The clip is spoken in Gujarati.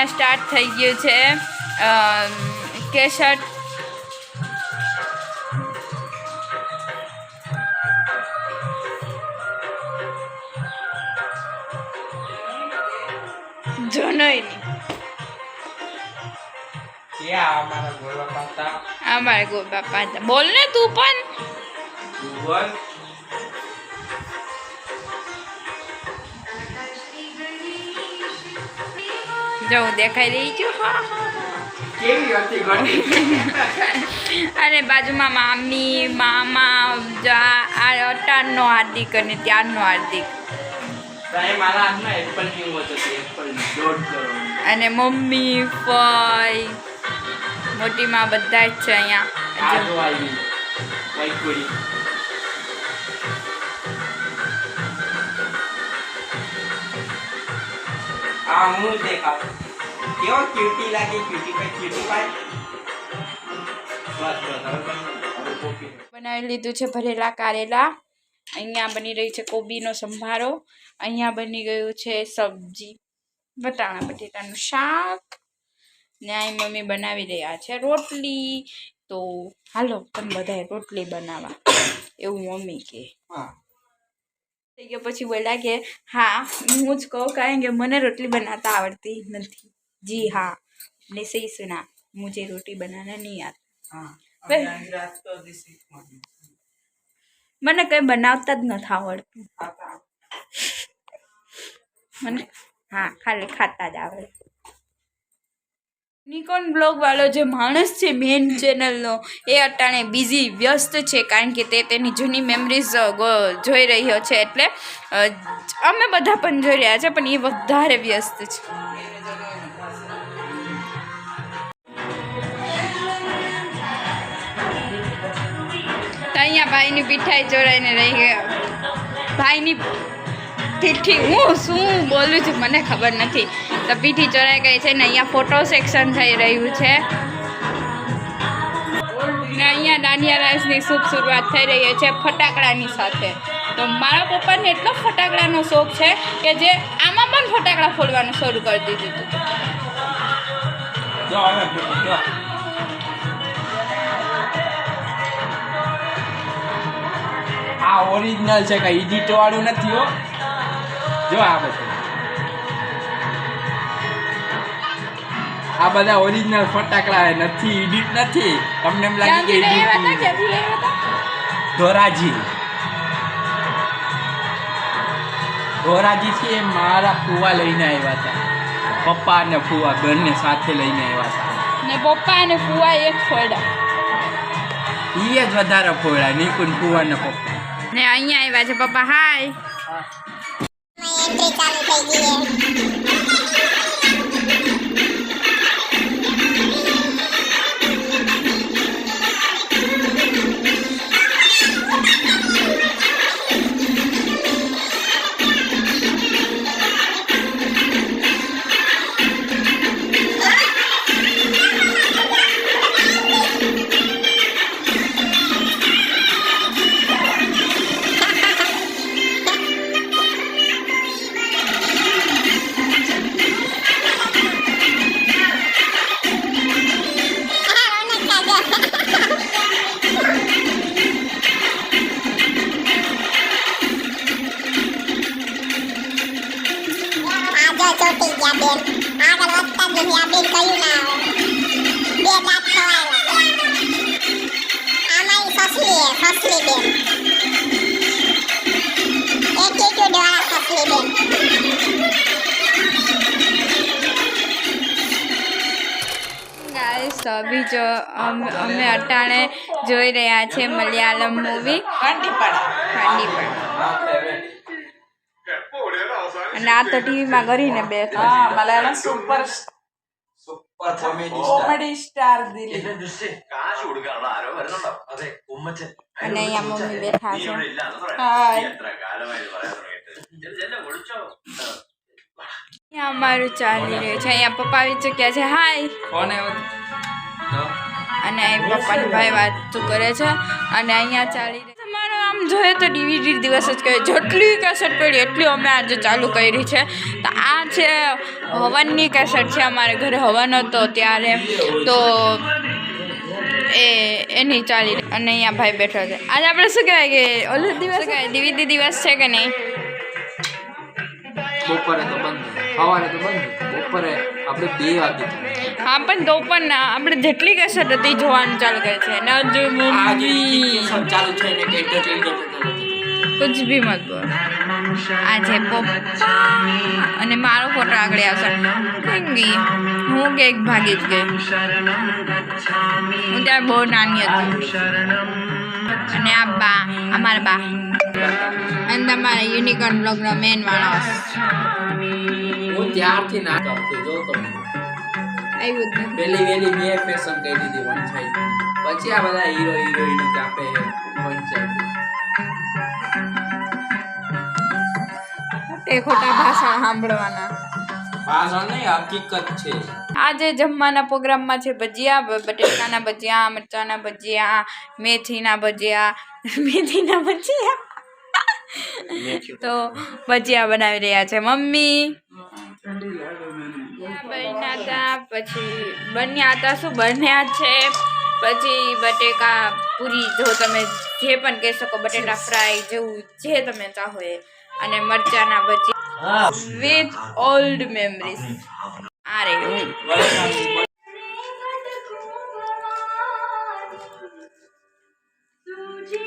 અહીંયા સ્ટાર્ટ થઈ ગયું છે કેસર જોનોઈ અમારે ગો બાપા બોલ ને તું પણ જો દેખાઈ રહી છું અને બાજુમાં મામી મામા આ અટાણનો હાર્દિક અને ત્યારનો હાર્દિક અને મમ્મી ફઈ મોટી માં બધા જ છે અહીંયા બનાવી લીધું છે ભરેલા કારેલા. અહીંયા બની રહી છે કોબીનો સંભારો. અહીંયા બની ગયું છે સબ્જી વટાણા બટેટાનું શાક ને અહીં મમ્મી બનાવી રહ્યા છે રોટલી. તો હાલો તમે બધાએ રોટલી બનાવવા એવું મમ્મી કે થઈ ગયો. પછી બોલ્યા કે હા હું જ કહું કારણ કે મને રોટલી બનાવતા આવડતી નથી. जी हाँ ने सही सुना मुझे रोटी बनाना नहीं आता. મને કઈ બનાવતા જ નથી આવડતું મને. હા ખાલી ખાતા જ આવડે. નિકોન બ્લોગ વાળો જે માણસ છે મેન ચેનલનો એ અટાણે બિઝી વ્યસ્ત છે કારણ કે તે તેની જૂની મેમરીઝ જોઈ રહ્યો છે. એટલે અમે બધા પણ જોઈ રહ્યા છે પણ એ વધારે વ્યસ્ત છે. અહીંયા ભાઈની પીઠાઈ ચોરાઈને રહી ગયા. ભાઈની પીઠી હું શું બોલું છું મને ખબર નથી. તો પીઠી ચોરાઈ ગઈ છે ને અહીંયા ફોટો સેક્શન થઈ રહ્યું છે ને અહીંયા દાંડિયા રાસની શુભ શરૂઆત થઈ રહી છે ફટાકડાની સાથે. તો મારા પપ્પાને એટલો ફટાકડાનો શોખ છે કે જે આમાં પણ ફટાકડા ફોડવાનું શરૂ કરી દીધું હતું. આ ઓરિજિનલ છે કઈ એડિટ વાળું નથી હો. જો આ બધા ઓરિજિનલ ફટાકડા નથી એડિટ નથી. તમને એમ લાગે કે એડિટ. ધોરાજી છે મારા ફુવા લઈને આવ્યા હતા. પપ્પા અને ફુવા બંને સાથે લઈને આવ્યા હતા ને પપ્પા અને ફુવા એક ફોડા એ જ વધારે ફોડા નિકુન ફુવા ને પપ્પા ને અહીંયા આવ્યા છે પપ્પા. હાય એન્ટ્રી ચાલુ થઈ ગઈ ચોટી ગયા બેન. આગળ વધતા જ નથી. આ બેન કયું ના આવે. બે દાંત ખવાયેલા. આમાં સસલી હે સસલી બેન. એટીટ્યુડ વાળા સસલી બેન. ગાઈસ અભી જો અમે અટાણે જોઈ રહ્યા છે મલયાલમ મૂવી ખાંડીપાડા. અને આ તો ટીવીમાં કરીને બેઠા. Malayalam super comedy star Dilip. અને અહીંયા મમ્મી બેઠા છે. અહીંયા અમારું ચાલી રહ્યું છે. અહીંયા પપ્પા આવી ચૂક્યા છે. હાય. અને અહીં પપ્પાનો ભાઈ વાત કરે છે અને અહીંયા ચાલી રહ્યું તમારો આમ જોઈએ તો DVD દિવસ જ કહેવાય. જેટલી કેસેટ પડી એટલી અમે આજે ચાલુ કરી છે. તો આ છે હવનની કેસેટ છે. અમારે ઘરે હવન હતો ત્યારે તો એની ચાલી. અને અહીંયા ભાઈ બેઠો છે. આજે આપણે શું કહેવાય કે ઓલો દિવસ DVD દિવસ છે કે નહીં? બપોરે તો બંધ, સવારે તો બંધ, બપોરે આપણે 2 વાગે. હા પણ તો પણ આપણે જેટલી કેસેટ હતી જોવાનું ચાલુ કરે છે. ને હજુ મમ્મી ચાલુ છે ને કે કુછ ભી મત બોલ. આ છે પપ્પા અને મારો ફોટો આગળ આવશે. ગઈ હું કેક ભાગી જ ગઈ. હું ત્યારે બહુ નાની હતી. અને આ બા, અમારા બા અને તમારા યુનિકોર્ન બ્લોગનો મેન માણસ. હું ત્યારથી ના કરતો જો તમે આવ્યું જ પેલી વેલી મેં ફેશન કરી દીધી વન સાઈડ. પછી આ બધા હીરો હિરોઈન ચાપે વન સાઈડ. એ ખોટા ભાષણ સાંભળવાના. ભાષણ નહીં, હકીકત છે. આજે જમવાના પ્રોગ્રામમાં છે ભજીયા, બટેકાના ભજીયા, મરચાના ભજીયા, મેથીના ભજીયા. તો ભજીયા બનાવી રહ્યા છે મમ્મી. બન્યા હતા શું બન્યા છે પછી બટેકા પૂરી, જો તમે જે પણ કહી શકો, બટેટા ફ્રાય જેવું જે તમે ચાહો એ. અને મરચાના ભજીયા વિથ ઓલ્ડ મેમરીઝ. આ રે હું Suji